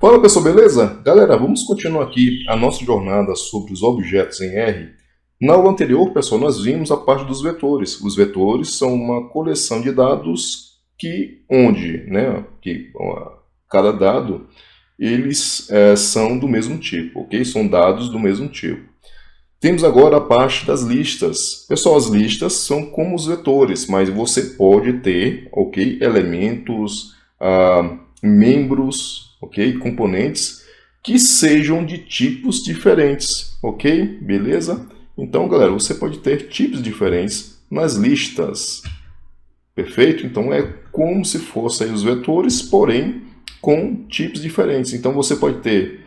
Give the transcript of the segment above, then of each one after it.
Fala pessoal, beleza? Galera, vamos continuar aqui a nossa jornada sobre os objetos em R. Na aula anterior, pessoal, nós vimos a parte dos vetores. Os vetores são uma coleção de dados cada dado, eles são do mesmo tipo, ok? São dados do mesmo tipo. Temos agora a parte das listas. Pessoal, as listas são como os vetores, mas você pode ter, ok, elementos, membros, ok, componentes que sejam de tipos diferentes, ok? Beleza? Então, galera, você pode ter tipos diferentes nas listas. Perfeito? Então, é como se fossem os vetores, porém com tipos diferentes. Então, você pode ter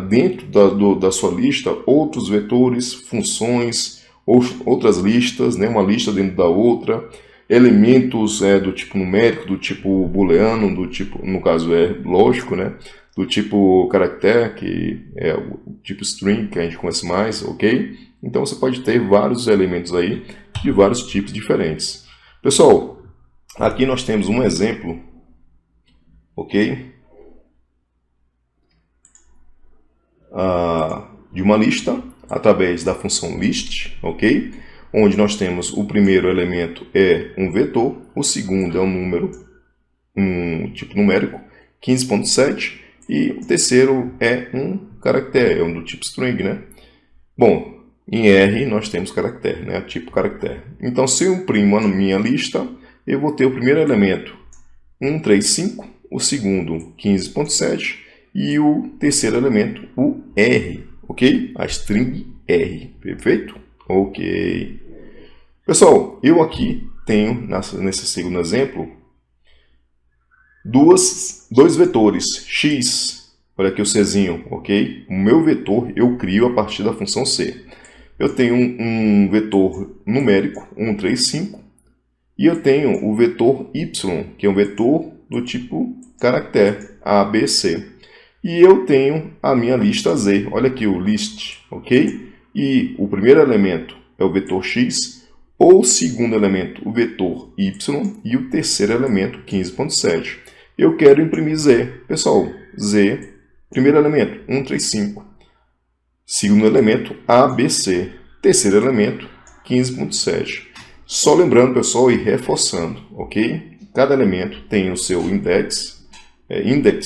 dentro da sua lista outros vetores, funções, outras listas, né? Uma lista dentro da outra, elementos do tipo numérico, do tipo booleano, do tipo, no caso é lógico, né? Do tipo caractere, que é o tipo string, que a gente conhece mais, ok? Então você pode ter vários elementos aí de vários tipos diferentes. Pessoal, aqui nós temos um exemplo, ok? De uma lista através da função list, ok? Onde nós temos o primeiro elemento é um vetor, o segundo é um número, um tipo numérico, 15.7, e o terceiro é um caractere, é um do tipo string, né? Bom, em R nós temos caractere, né? Tipo caractere. Então, se eu imprimo a minha lista, eu vou ter o primeiro elemento 135, o segundo 15.7 e o terceiro elemento o R, ok? A string R, perfeito? Ok. Pessoal, eu aqui tenho, nesse segundo exemplo, dois vetores, x, olha aqui o Czinho, ok? O meu vetor eu crio a partir da função C. Eu tenho um vetor numérico, 135, e eu tenho o vetor y, que é um vetor do tipo caractere, A, B, C. E eu tenho a minha lista Z, olha aqui o list, ok? E o primeiro elemento é o vetor x, o segundo elemento o vetor y e o terceiro elemento 15.7. Eu quero imprimir Z. Pessoal, Z, primeiro elemento 135, segundo elemento ABC, terceiro elemento 15.7. Só lembrando, pessoal, e reforçando, ok? Cada elemento tem o seu index,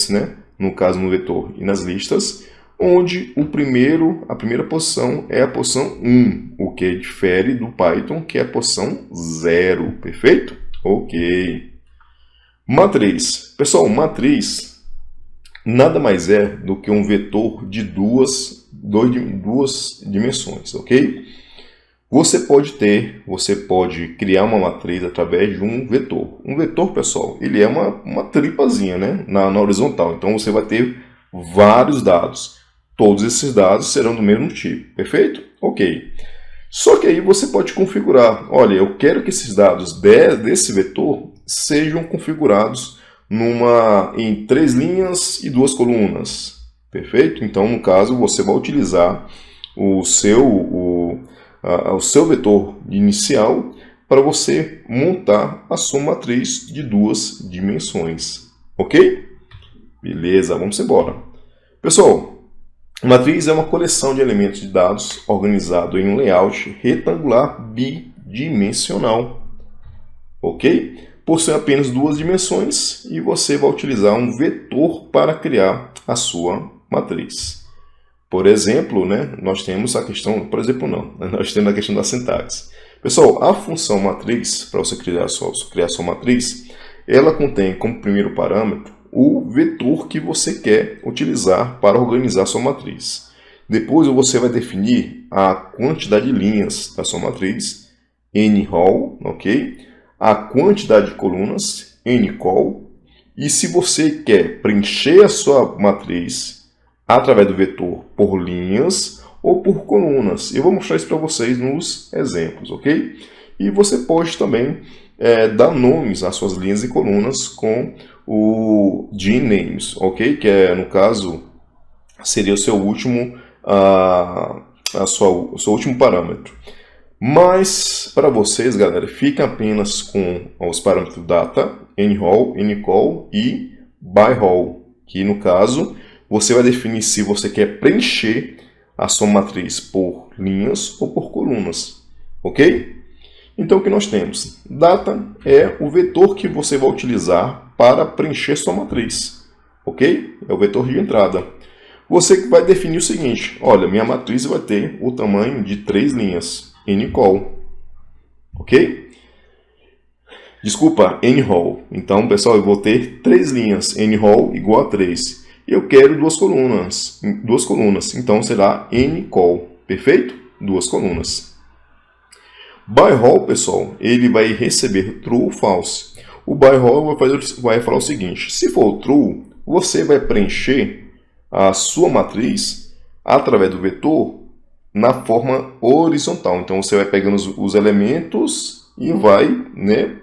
né? No caso no vetor e nas listas, onde a primeira posição é a posição 1, o que difere do Python, que é a posição 0, perfeito? Ok. Matriz. Pessoal, matriz nada mais é do que um vetor de duas dimensões, ok? Você pode criar uma matriz através de um vetor. Um vetor, pessoal, ele é uma tripazinha, né? Na horizontal. Então, você vai ter vários dados. Todos esses dados serão do mesmo tipo, perfeito? Ok. Só que aí você pode configurar. Olha, eu quero que esses dados desse vetor sejam configurados em 3 linhas e 2 colunas. Perfeito? Então, no caso, você vai utilizar o seu vetor inicial para você montar a sua matriz de 2 dimensões. Ok? Beleza, vamos embora. Pessoal, matriz é uma coleção de elementos de dados organizado em um layout retangular bidimensional. Ok? Possui apenas 2 dimensões e você vai utilizar um vetor para criar a sua matriz. Por exemplo, né, nós temos a questão, nós temos a questão da sintaxe. Pessoal, a função matriz, para você criar sua matriz, ela contém como primeiro parâmetro o vetor que você quer utilizar para organizar sua matriz. Depois você vai definir a quantidade de linhas da sua matriz, n-row, ok? A quantidade de colunas, n-col, e se você quer preencher a sua matriz através do vetor por linhas ou por colunas. Eu vou mostrar isso para vocês nos exemplos, ok? E você pode também dar nomes às suas linhas e colunas com o dnames, ok? Que no caso seria o seu último, o seu último parâmetro. Mas para vocês, galera, fica apenas com os parâmetros data, n-row, n-col e by-row, que no caso você vai definir se você quer preencher a sua matriz por linhas ou por colunas, ok? Então o que nós temos? Data é o vetor que você vai utilizar para preencher sua matriz, ok? É o vetor de entrada. Você vai definir o seguinte, olha, minha matriz vai ter o tamanho de 3 linhas, ncol, ok? Desculpa, nroll. Então, pessoal, eu vou ter 3 linhas, nroll igual a 3. Eu quero duas colunas, então será ncol, perfeito? Duas colunas. By_roll, pessoal, ele vai receber true ou false. O by_roll vai falar o seguinte, se for true, você vai preencher a sua matriz através do vetor na forma horizontal. Então você vai pegando os elementos e vai, né,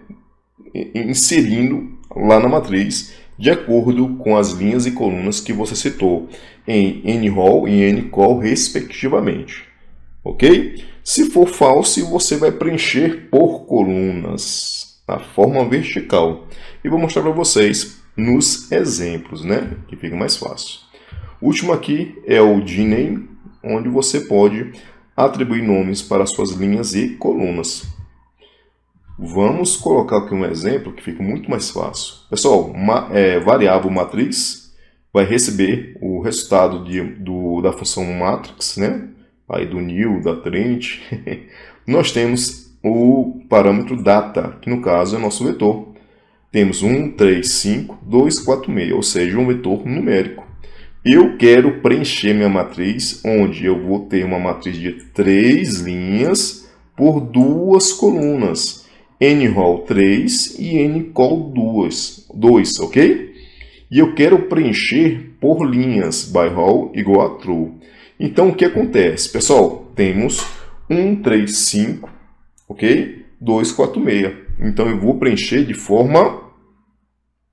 inserindo lá na matriz de acordo com as linhas e colunas que você citou em nroll e ncol respectivamente. Ok? Se for false, você vai preencher por colunas na forma vertical. E vou mostrar para vocês nos exemplos, né, que fica mais fácil. O último aqui é o dname, onde você pode atribuir nomes para suas linhas e colunas. Vamos colocar aqui um exemplo que fica muito mais fácil. Pessoal, variável matriz vai receber o resultado da função matrix, né? Aí do new, da Trinity. Nós temos o parâmetro data, que no caso é nosso vetor. Temos 1, 3, 5, 2, 4, 6, ou seja, um vetor numérico. Eu quero preencher minha matriz, onde eu vou ter uma matriz de 3 linhas por 2 colunas. nroll 3 e ncol 2, ok? E eu quero preencher por linhas, by_roll igual a true. Então, o que acontece? Pessoal, temos 1, 3, 5, ok? 2, 4, 6. Então, eu vou preencher de forma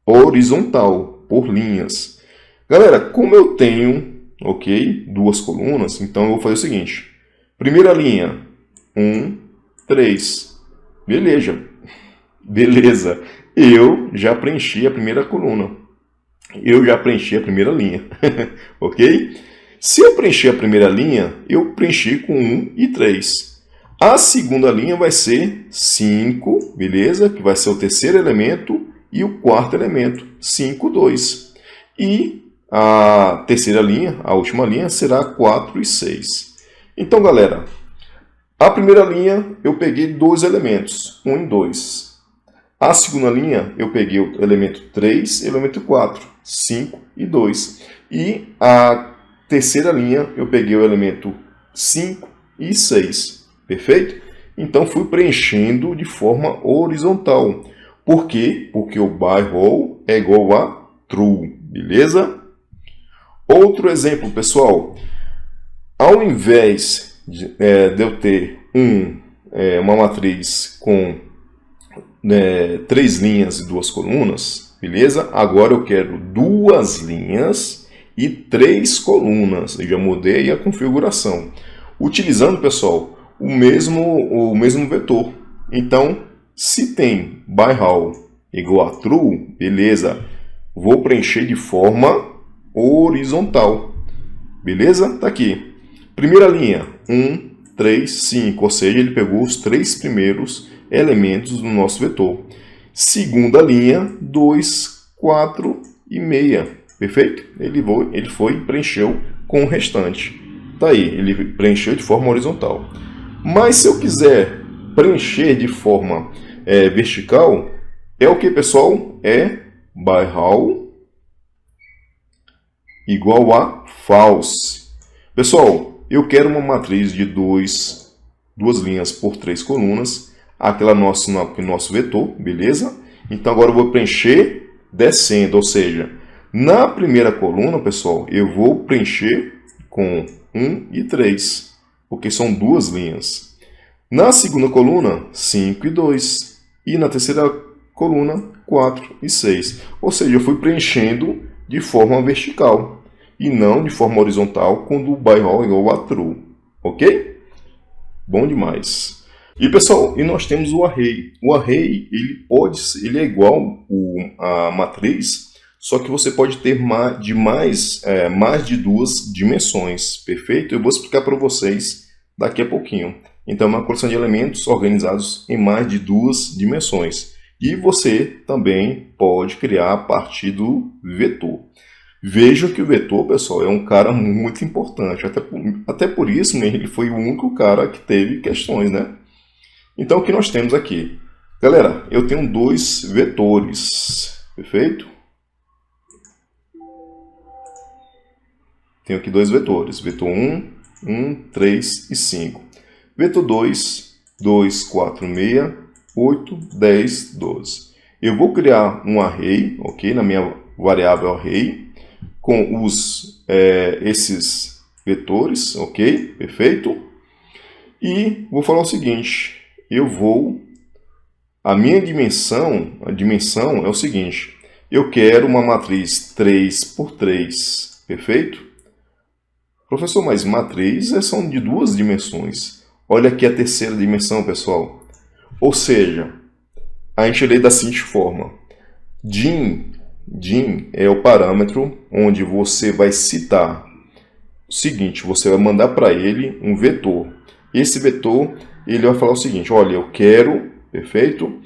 horizontal, por linhas. Galera, como eu tenho, ok, 2 colunas, então eu vou fazer o seguinte. Primeira linha, 1, 3. Beleza. Eu já preenchi a primeira coluna. Eu já preenchi a primeira linha. Ok? Se eu preencher a primeira linha, eu preenchi com 1 e 3. A segunda linha vai ser 5, beleza? Que vai ser o terceiro elemento e o quarto elemento, 5, 2. E a terceira linha, a última linha, será 4 e 6. Então, galera, a primeira linha eu peguei 2 elementos, 1 e 2. A segunda linha eu peguei o elemento 3 e o elemento 4, 5 e 2. E a terceira linha eu peguei o elemento 5 e 6. Perfeito? Então fui preenchendo de forma horizontal. Por quê? Porque o by_roll é igual a true. Beleza? Outro exemplo, pessoal. Ao invés de eu ter uma matriz com 3 linhas e 2 colunas, beleza? Agora eu quero 2 linhas e 3 colunas. Eu já mudei a configuração. Utilizando, pessoal, o mesmo vetor. Então, se tem by_roll igual a true, beleza? Vou preencher de forma horizontal. Beleza? Tá aqui. Primeira linha, 1, 3, 5. Ou seja, ele pegou os 3 primeiros elementos do nosso vetor. Segunda linha, 2, 4 e meia. Perfeito? Ele foi e preencheu com o restante. Tá aí, ele preencheu de forma horizontal. Mas se eu quiser preencher de forma vertical, é o que, pessoal? É by_roll igual a false. Pessoal, eu quero uma matriz de 2 linhas por 3 colunas, aquela nosso vetor, beleza? Então agora eu vou preencher descendo, ou seja, na primeira coluna, pessoal, eu vou preencher com 1 e 3, porque são 2 linhas. Na segunda coluna, 5 e 2. E na terceira coluna, 4 e 6. Ou seja, eu fui preenchendo de forma vertical e não de forma horizontal quando o by_roll é igual a true. Ok? Bom demais. E pessoal, nós temos o array. O array ele é igual a matriz, só que você pode ter mais de duas dimensões, perfeito? Eu vou explicar para vocês daqui a pouquinho. Então, é uma coleção de elementos organizados em mais de duas dimensões. E você também pode criar a partir do vetor. Veja que o vetor, pessoal, é um cara muito importante. Até por isso, né, ele foi o único cara que teve questões, né? Então, o que nós temos aqui? Galera, eu tenho dois vetores, perfeito? Tenho aqui dois vetores, vetor 1, 3 e 5. Vetor 2, 2, 4, 6, 8, 10, 12. Eu vou criar um array, ok? Na minha variável array, com esses vetores, ok? Perfeito? E vou falar o seguinte, a dimensão é o seguinte, eu quero uma matriz 3 por 3, perfeito? Professor, mas matrizes são de duas dimensões. Olha aqui a terceira dimensão, pessoal. Ou seja, a gente lê da seguinte forma. Dim é o parâmetro onde você vai citar o seguinte, você vai mandar para ele um vetor. Esse vetor, ele vai falar o seguinte, olha, eu quero, perfeito,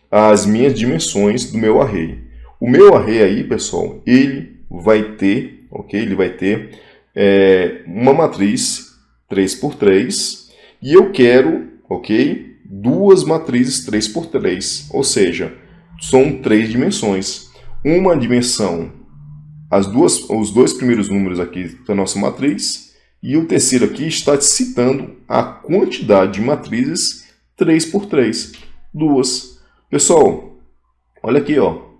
as minhas dimensões do meu array. O meu array aí, pessoal, ele vai ter, ok? Ele vai ter uma matriz 3 por 3 e eu quero, ok? Duas matrizes 3 por 3, ou seja, são três dimensões. Uma dimensão, os dois primeiros números aqui da nossa matriz, e o terceiro aqui está citando a quantidade de matrizes 3 por 3, duas. Pessoal, olha aqui, ó.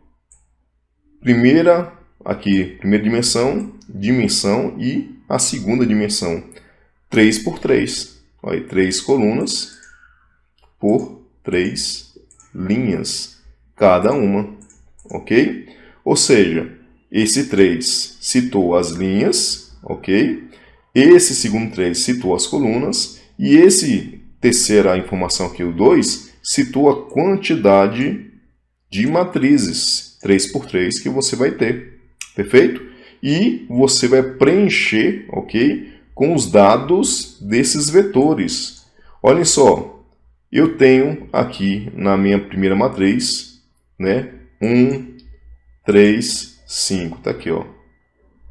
Primeira dimensão e a segunda dimensão, 3 por 3. Olha aí, 3 colunas por 3 linhas, cada uma, ok? Ou seja, esse 3 citou as linhas, ok? Esse segundo 3 citou as colunas, e esse terceira informação aqui, o 2, citou a quantidade de matrizes 3 por 3 que você vai ter, perfeito? E você vai preencher, ok? Com os dados desses vetores. Olhem só, eu tenho aqui na minha primeira matriz, né? 1, 3, 5. Tá aqui, ó.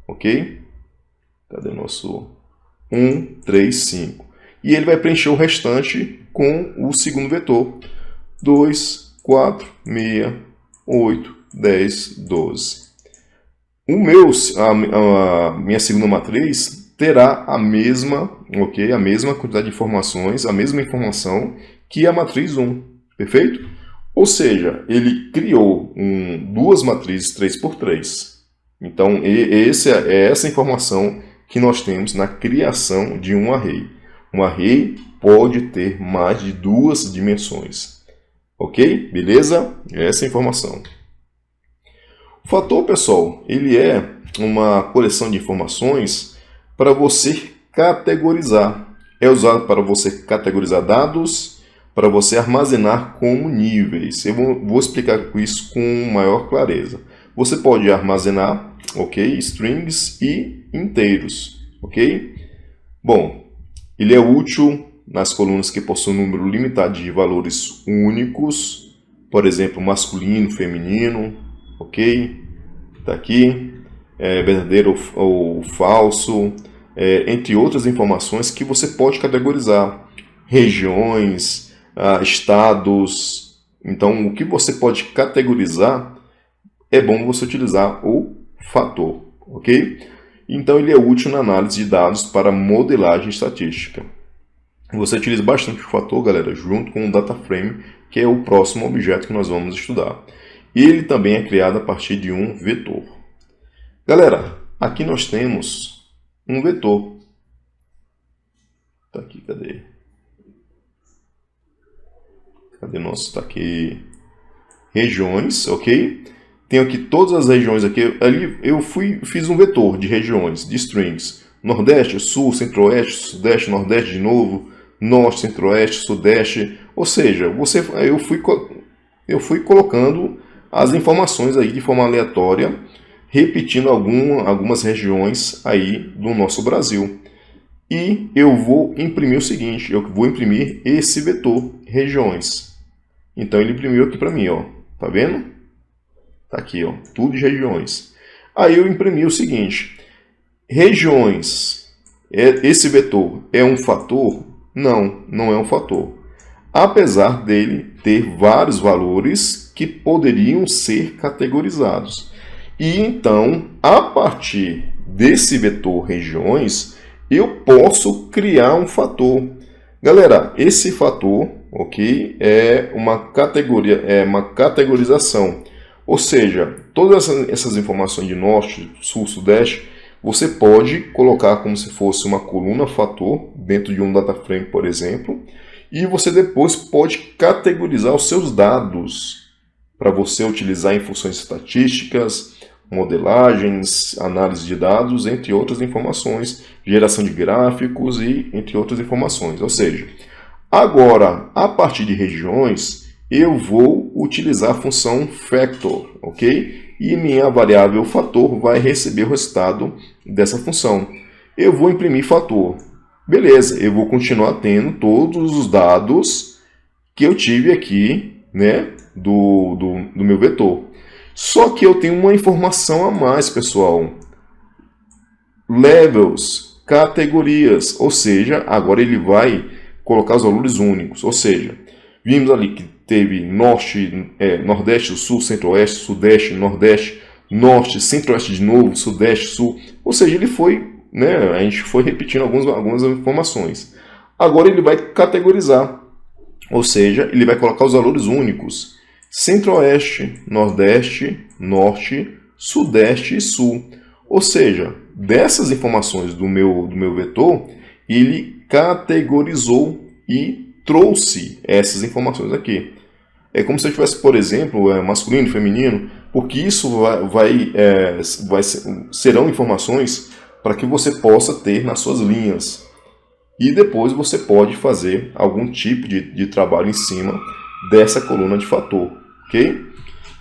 Ok? Cadê o nosso 1, 3, 5? E ele vai preencher o restante com o segundo vetor. 2, 4, 6, 8, 10, 12. A minha segunda matriz terá a mesma quantidade de informações, a mesma informação que a matriz 1, perfeito? Ou seja, ele criou duas matrizes 3 por 3. Então, essa informação que nós temos na criação de um array. Um array pode ter mais de duas dimensões. Ok? Beleza? Essa é a informação. O fator, pessoal, ele é uma coleção de informações para você categorizar. É usado para você categorizar dados, para você armazenar como níveis. Eu vou explicar isso com maior clareza. Você pode armazenar, ok, strings e inteiros, ok? Bom, ele é útil nas colunas que possuem um número limitado de valores únicos, por exemplo, masculino, feminino, ok? Tá aqui, verdadeiro ou falso, entre outras informações que você pode categorizar, regiões, estados. Então, o que você pode categorizar, é bom você utilizar o fator, ok? Então, ele é útil na análise de dados para modelagem estatística. Você utiliza bastante o fator, galera, junto com o data frame, que é o próximo objeto que nós vamos estudar. Ele também é criado a partir de um vetor. Galera, aqui nós temos um vetor. Tá aqui, cadê? Cadê nosso? Tá aqui. Regiões, ok? Tenho aqui todas as regiões aqui. Ali eu fiz um vetor de regiões, de strings. Nordeste, Sul, Centro-Oeste, Sudeste, Nordeste de novo, Norte, Centro-Oeste, Sudeste. Ou seja, eu fui colocando as informações aí de forma aleatória, repetindo algumas regiões aí do nosso Brasil. E eu vou imprimir o seguinte, eu vou imprimir esse vetor, regiões. Então ele imprimiu aqui para mim, ó. Tá vendo? Tá aqui, ó, tudo de regiões. Aí eu imprimi o seguinte, regiões, esse vetor é um fator? Não, não é um fator. Apesar dele ter vários valores que poderiam ser categorizados. E então, a partir desse vetor regiões, eu posso criar um fator. Galera, esse fator, ok, é uma categoria, é uma categorização. Ou seja, todas essas informações de norte, sul, sudeste, você pode colocar como se fosse uma coluna fator dentro de um data frame, por exemplo, e você depois pode categorizar os seus dados para você utilizar em funções estatísticas, modelagens, análise de dados, entre outras informações, geração de gráficos e entre outras informações. Ou seja, agora, a partir de regiões, eu vou utilizar a função factor, ok? E minha variável fator vai receber o resultado dessa função. Eu vou imprimir fator. Beleza, eu vou continuar tendo todos os dados que eu tive aqui, né, do meu vetor. Só que eu tenho uma informação a mais, pessoal. Levels, categorias, ou seja, agora ele vai colocar os valores únicos. Ou seja, vimos ali que teve norte, nordeste, sul, centro-oeste, sudeste, nordeste, norte, centro-oeste de novo, sudeste, sul. Ou seja, ele foi, né, a gente foi repetindo algumas informações. Agora ele vai categorizar, ou seja, ele vai colocar os valores únicos. Centro-oeste, nordeste, norte, sudeste e sul. Ou seja, dessas informações do meu vetor, ele categorizou e trouxe essas informações aqui. É como se eu tivesse, por exemplo, masculino e feminino, porque isso serão informações para que você possa ter nas suas linhas. E depois você pode fazer algum tipo de trabalho em cima dessa coluna de fator, ok?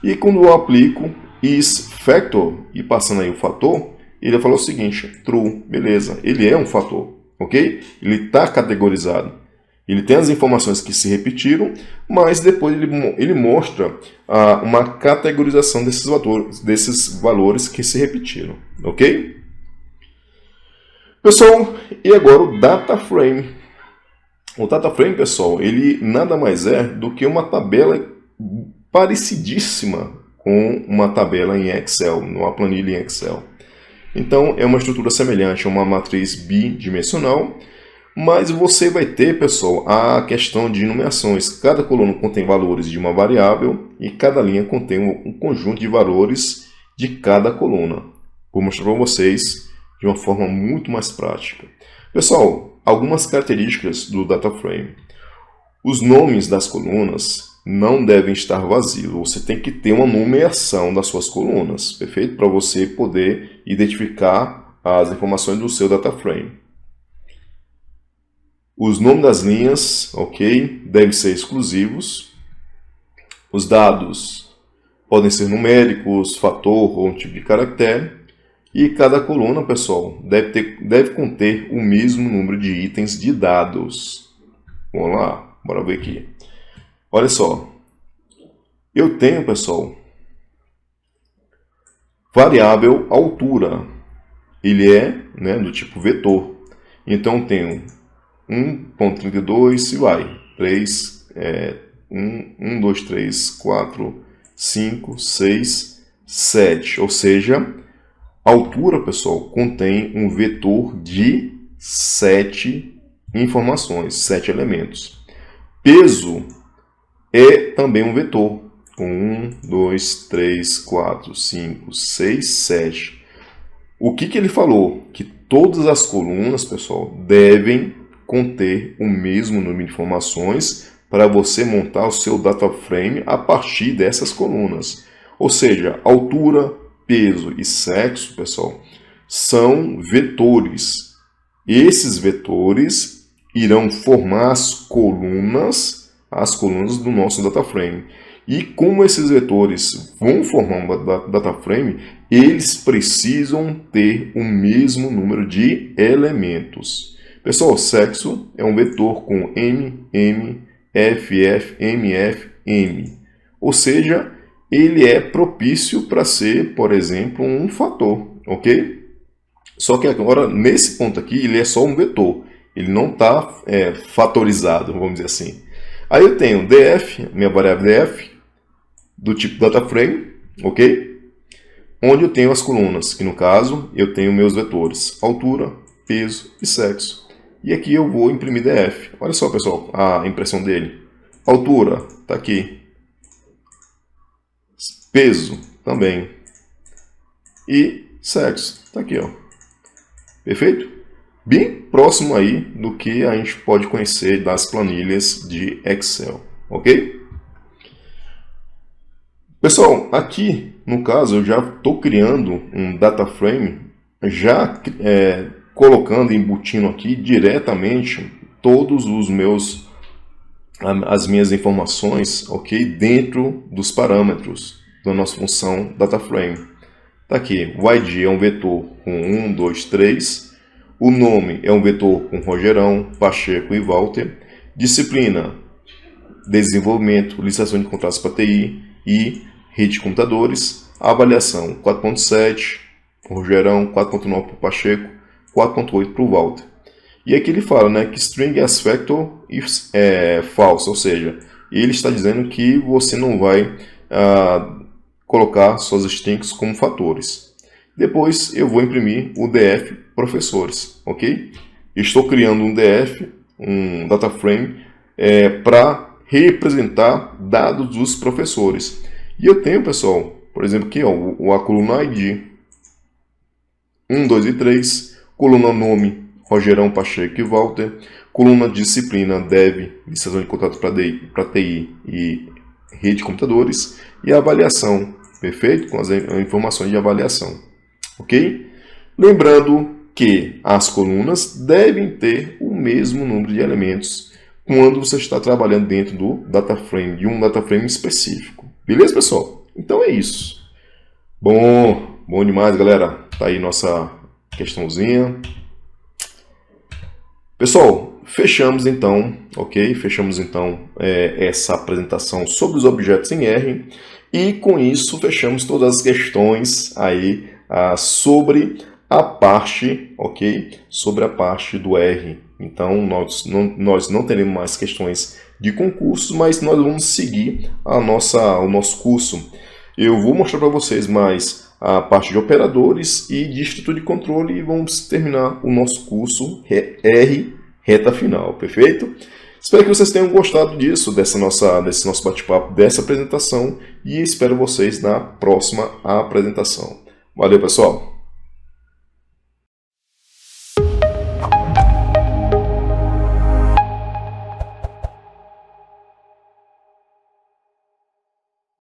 E quando eu aplico isFactor e passando aí o fator, ele vai falar o seguinte, true, beleza, ele é um fator, ok? Ele está categorizado. Ele tem as informações que se repetiram, mas depois ele mostra uma categorização desses valores que se repetiram, ok? Pessoal, e agora o data frame. O data frame, pessoal, ele nada mais é do que uma tabela parecidíssima com uma tabela em Excel, uma planilha em Excel. Então, é uma estrutura semelhante a uma matriz bidimensional, mas você vai ter, pessoal, a questão de numerações. Cada coluna contém valores de uma variável e cada linha contém um conjunto de valores de cada coluna. Vou mostrar para vocês de uma forma muito mais prática. Pessoal, algumas características do data frame. Os nomes das colunas não devem estar vazios. Você tem que ter uma numeração das suas colunas, perfeito? Para você poder identificar as informações do seu data frame. Os nomes das linhas, ok, devem ser exclusivos. Os dados podem ser numéricos, fator ou um tipo de caractere. E cada coluna, pessoal, deve conter o mesmo número de itens de dados. Vamos lá, bora ver aqui. Olha só, eu tenho, pessoal, variável altura. Ele é, né, do tipo vetor. Então, eu tenho 1.32 e vai. 1, 2, 3, 4, 5, 6, 7. Ou seja, a altura, pessoal, contém um vetor de 7 informações, 7 elementos. Peso é também um vetor, com 1, 2, 3, 4, 5, 6, 7. O que ele falou? Que todas as colunas, pessoal, devem conter o mesmo número de informações para você montar o seu data frame a partir dessas colunas. Ou seja, altura, peso e sexo, pessoal, são vetores. Esses vetores irão formar as colunas do nosso data frame. E como esses vetores vão formar uma data frame, eles precisam ter o mesmo número de elementos. Pessoal, sexo é um vetor com M, M, F, F, M, F, M. Ou seja, ele é propício para ser, por exemplo, um fator, ok? Só que agora, nesse ponto aqui, ele é só um vetor. Ele não está fatorizado, vamos dizer assim. Aí eu tenho df, minha variável df, do tipo DataFrame, ok? Onde eu tenho as colunas, que no caso eu tenho meus vetores, altura, peso e sexo. E aqui eu vou imprimir df. Olha só, pessoal, a impressão dele. Altura, está aqui. Peso, também. E sexo, está aqui, ó. Perfeito? Bem próximo aí do que a gente pode conhecer das planilhas de Excel, ok? Pessoal, aqui no caso eu já estou criando um data frame, já colocando, embutindo aqui diretamente todos os as minhas informações, ok, dentro dos parâmetros da nossa função data frame. Tá aqui, o ID é um vetor com 1, 2, 3. O nome é um vetor com Rogerão, Pacheco e Walter. Disciplina, desenvolvimento, licitação de contratos para TI e rede de computadores. Avaliação, 4.7 para o Rogerão, 4.9 para o Pacheco, 4.8 para o Walter. E aqui ele fala, né, que string as factor é false, ou seja, ele está dizendo que você não vai colocar suas strings como fatores. Depois eu vou imprimir o df professores, ok? Estou criando um df, um data frame, para representar dados dos professores. E eu tenho, pessoal, por exemplo, aqui ó, a coluna ID 1, 2 e 3, coluna nome Rogerão, Pacheco e Walter, coluna disciplina Dev, licitação de contrato para TI e rede de computadores, e a avaliação, perfeito? Com as informações de avaliação, ok? Lembrando que as colunas devem ter o mesmo número de elementos quando você está trabalhando dentro do data frame, de um data frame específico. Beleza, pessoal? Então é isso. Bom demais, galera. Tá aí nossa questãozinha. Pessoal, fechamos então, ok? Fechamos então essa apresentação sobre os objetos em R. E com isso fechamos todas as questões aí sobre a parte, ok? Sobre a parte do R. Então nós não teremos mais questões de concursos, mas nós vamos seguir o nosso curso. Eu vou mostrar para vocês mais a parte de operadores e de estrutura de controle e vamos terminar o nosso curso R reta final, perfeito? Espero que vocês tenham gostado disso, desse nosso bate-papo, dessa apresentação e espero vocês na próxima apresentação. Valeu, pessoal!